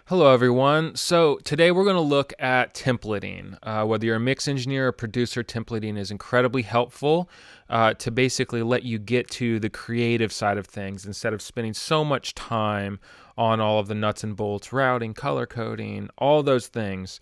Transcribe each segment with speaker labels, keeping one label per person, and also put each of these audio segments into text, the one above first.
Speaker 1: Hello, everyone. So today we're going to look at templating. Whether you're a mix engineer or producer, templating is incredibly helpful to basically let you get to the creative side of things instead of spending so much time on all of the nuts and bolts, routing, color coding, all those things.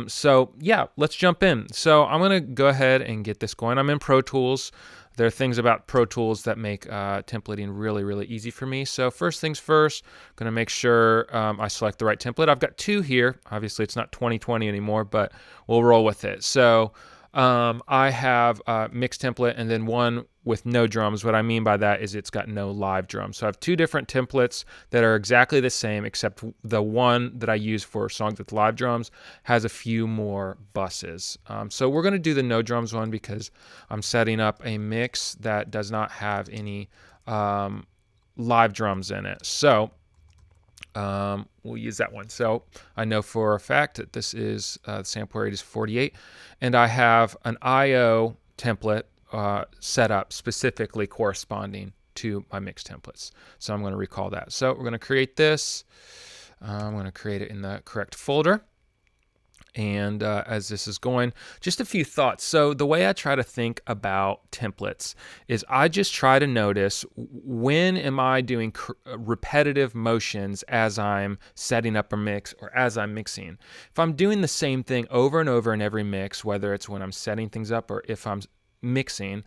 Speaker 1: So let's jump in. So I'm going to go ahead and get this going. I'm in Pro Tools. There are things about Pro Tools that make templating really, really easy for me. So first things first, I'm going to make sure I select the right template. I've got two here. Obviously, it's not 2020 anymore, but we'll roll with it. So I have a mixed template and then one with no drums. What I mean by that is it's got no live drums. So I have two different templates that are exactly the same, except the one that I use for songs with live drums has a few more buses. So we're going to do the no drums one because I'm setting up a mix that does not have any live drums in it. So we'll use that one. So I know for a fact that this is the sample rate is 48, and I have an IO template set up specifically corresponding to my mix templates. So I'm going to recall that. So we're going to create this. I'm going to create it in the correct folder. And as this is going, just a few thoughts. So the way I try to think about templates is I just try to notice when am I doing repetitive motions as I'm setting up a mix or as I'm mixing. If I'm doing the same thing over and over in every mix, whether it's when I'm setting things up or if I'm mixing,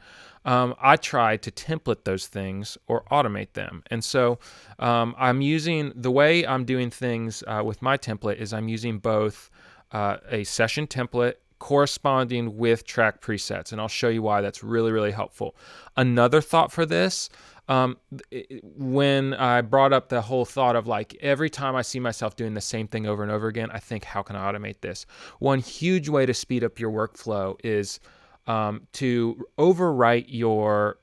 Speaker 1: I try to template those things or automate them. And so I'm using, the way I'm doing things with my template is I'm using both a session template corresponding with track presets, and I'll show you why that's really, really helpful. Another thought for this, when I brought up the whole thought of like every time I see myself doing the same thing over and over again, I think, how can I automate this? One huge way to speed up your workflow is to overwrite your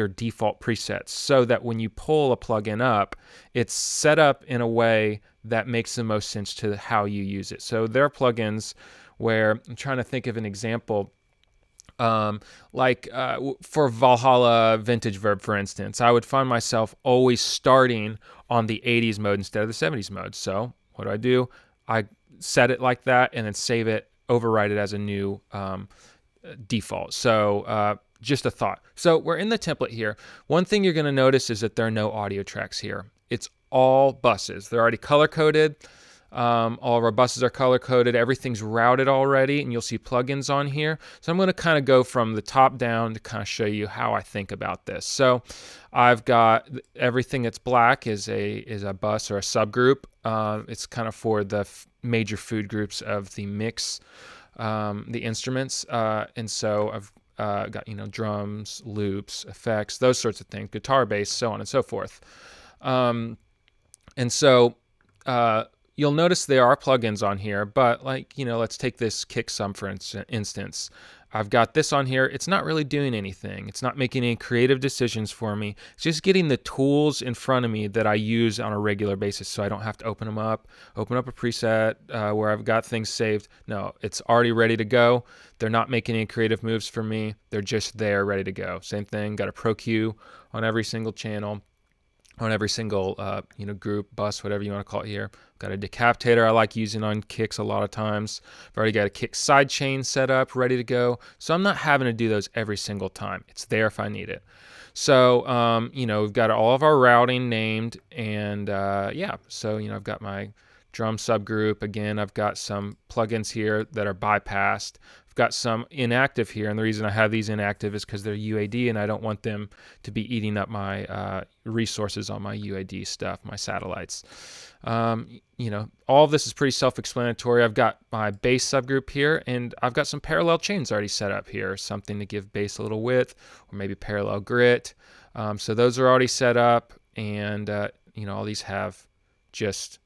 Speaker 1: default presets so that when you pull a plugin up, it's set up in a way that makes the most sense to how you use it. So there are plugins where I'm trying to think of an example. For Valhalla Vintage Verb, for instance, I would find myself always starting on the 80s mode instead of the 70s mode. So what do? I set it like that and then save it, overwrite it as a new default. So just a thought. So we're in the template here. One thing you're going to notice is that there are no audio tracks here. It's all buses. They're already color coded. All of our buses are color coded. Everything's routed already, and you'll see plugins on here. So I'm going to kind of go from the top down to kind of show you how I think about this. So I've got everything that's black is a bus or a subgroup. It's kind of for the major food groups of the mix, the instruments, and so I've got drums, loops, effects, those sorts of things, guitar, bass, so on and so forth. And so you'll notice there are plugins on here, but let's take this kick sum for instance. I've got this on here. It's not really doing anything. It's not making any creative decisions for me. It's just getting the tools in front of me that I use on a regular basis so I don't have to open up a preset where I've got things saved. No, it's already ready to go. They're not making any creative moves for me. They're just there ready to go. Same thing, got a Pro Cue on every single channel, on every single group, bus, whatever you want to call it here. Got a decapitator I like using on kicks a lot of times. I've already got a kick side chain set up, ready to go. So I'm not having to do those every single time. It's there if I need it. So, we've got all of our routing named, and so, I've got my drum subgroup. Again, I've got some plugins here that are bypassed. I've got some inactive here, and the reason I have these inactive is because they're UAD, and I don't want them to be eating up my resources on my UAD stuff, my satellites. All of this is pretty self-explanatory. I've got my bass subgroup here, and I've got some parallel chains already set up here, something to give bass a little width, or maybe parallel grit. So those are already set up, and all these have just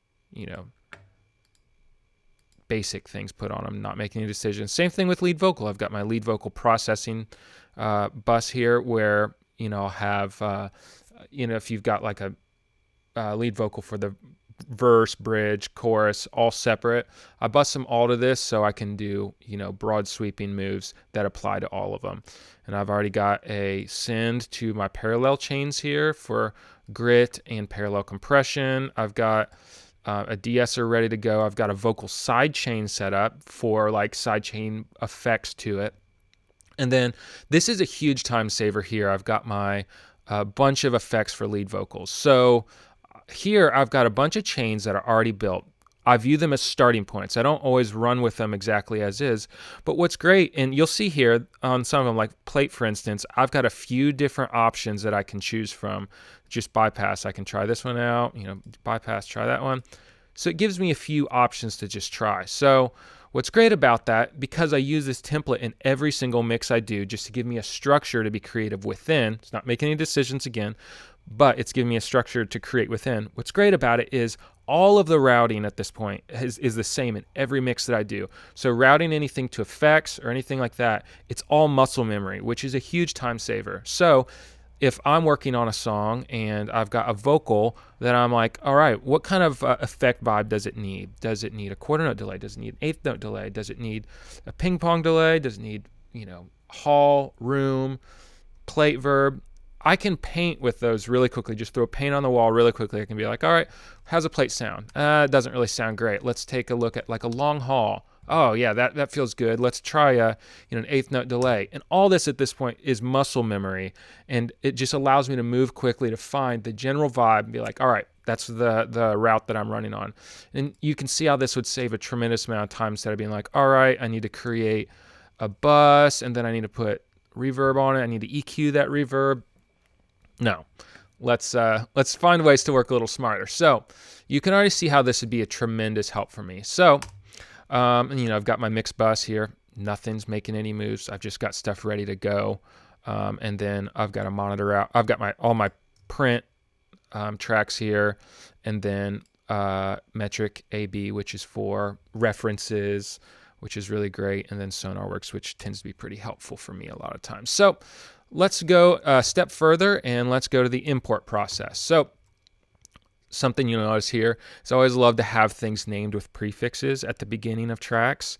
Speaker 1: basic things put on them, not making any decisions. Same thing with lead vocal. I've got my lead vocal processing bus here where I'll have if you've got like a lead vocal for the verse, bridge, chorus, all separate, I bus them all to this so I can do broad sweeping moves that apply to all of them. And I've already got a send to my parallel chains here for grit and parallel compression. I've got a de-esser ready to go. I've got a vocal sidechain set up for like sidechain effects to it. And then this is a huge time saver here. I've got my bunch of effects for lead vocals. So here I've got a bunch of chains that are already built. I view them as starting points. I don't always run with them exactly as is. But what's great, and you'll see here on some of them, like plate, for instance, I've got a few different options that I can choose from. Just bypass. I can try this one out, bypass, try that one. So it gives me a few options to just try. So what's great about that, because I use this template in every single mix I do, just to give me a structure to be creative within. It's not making any decisions again, but it's giving me a structure to create within. What's great about it is all of the routing at this point is the same in every mix that I do. So routing anything to effects or anything like that, it's all muscle memory, which is a huge time saver. So if I'm working on a song and I've got a vocal that I'm like, all right, what kind of effect vibe does it need? Does it need a quarter note delay? Does it need an eighth note delay? Does it need a ping pong delay? Does it need, hall, room, plate, verb? I can paint with those really quickly. Just throw paint on the wall really quickly. I can be like, all right, how's a plate sound? It doesn't really sound great. Let's take a look at like a long haul. Oh yeah, that feels good. Let's try an eighth note delay. And all this at this point is muscle memory, and it just allows me to move quickly to find the general vibe and be like, all right, that's the route that I'm running on. And you can see how this would save a tremendous amount of time instead of being like, all right, I need to create a bus and then I need to put reverb on it. I need to EQ that reverb. No, let's find ways to work a little smarter. So you can already see how this would be a tremendous help for me. So, I've got my mix bus here. Nothing's making any moves. I've just got stuff ready to go. And then I've got a monitor out. I've got all my print tracks here, and then metric AB, which is for references, which is really great, and then SonarWorks, which tends to be pretty helpful for me a lot of times. So let's go a step further and let's go to the import process. So something you'll notice here is I always love to have things named with prefixes at the beginning of tracks.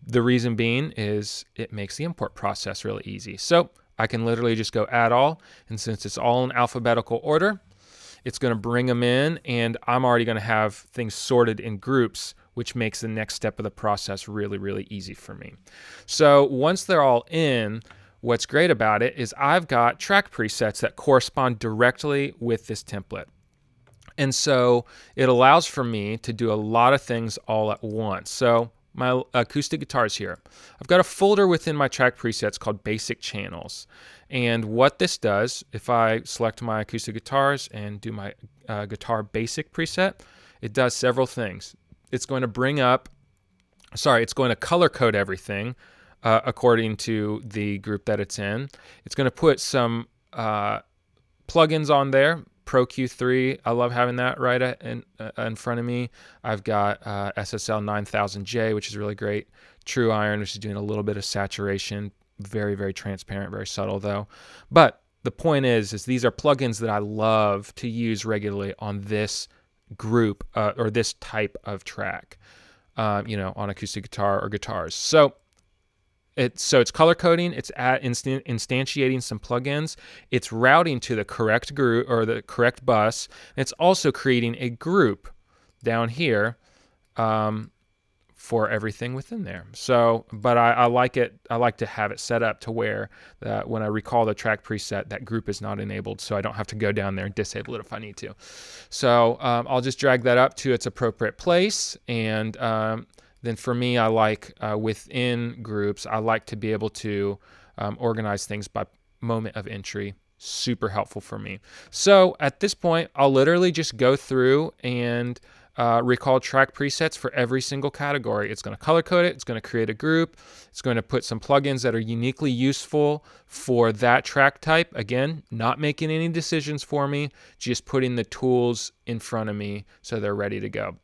Speaker 1: The reason being is it makes the import process really easy. So I can literally just go add all, and since it's all in alphabetical order, it's going to bring them in, and I'm already going to have things sorted in groups, which makes the next step of the process really, really easy for me. So once they're all in, what's great about it is I've got track presets that correspond directly with this template. And so it allows for me to do a lot of things all at once. So my acoustic guitars here. I've got a folder within my track presets called Basic Channels. And what this does, if I select my acoustic guitars and do my guitar basic preset, it does several things. It's going to color code everything according to the group that it's in. It's going to put some plugins on there. Pro Q3, I love having that right in front of me. I've got SSL 9000J, which is really great. True Iron, which is doing a little bit of saturation. Very, very transparent, very subtle though. But the point is these are plugins that I love to use regularly on this group or this type of track, on acoustic guitar or guitars. So it's color coding, it's instantiating some plugins, it's routing to the correct group or the correct bus, and it's also creating a group down here for everything within there. So, but I like to have it set up to where when I recall the track preset, that group is not enabled, so I don't have to go down there and disable it if I need to. So I'll just drag that up to its appropriate place, and then for me, I like within groups, I like to be able to organize things by moment of entry. Super helpful for me. So at this point, I'll literally just go through and recall track presets for every single category. It's going to color code it. It's going to create a group. It's going to put some plugins that are uniquely useful for that track type. Again, not making any decisions for me, just putting the tools in front of me so they're ready to go.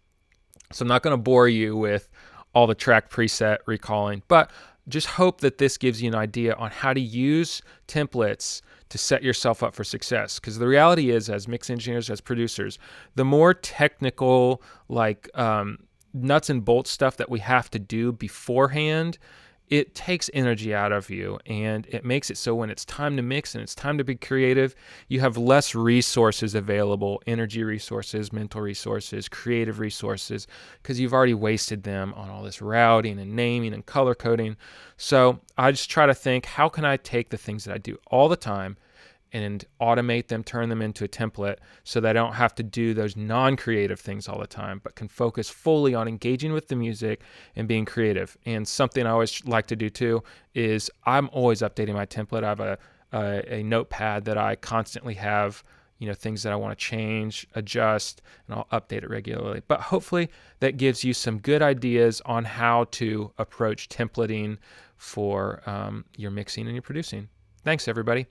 Speaker 1: So I'm not going to bore you with all the track preset recalling, but just hope that this gives you an idea on how to use templates to set yourself up for success. Because the reality is, as mix engineers, as producers, the more technical, nuts and bolts stuff that we have to do beforehand it takes energy out of you, and it makes it so when it's time to mix and it's time to be creative, you have less resources available, energy resources, mental resources, creative resources, because you've already wasted them on all this routing and naming and color coding. So I just try to think, how can I take the things that I do all the time and automate them, turn them into a template so that I don't have to do those non-creative things all the time, but can focus fully on engaging with the music and being creative. And something I always like to do too is I'm always updating my template. I have a notepad that I constantly have, things that I want to change, adjust, and I'll update it regularly. But hopefully that gives you some good ideas on how to approach templating for your mixing and your producing. Thanks, everybody.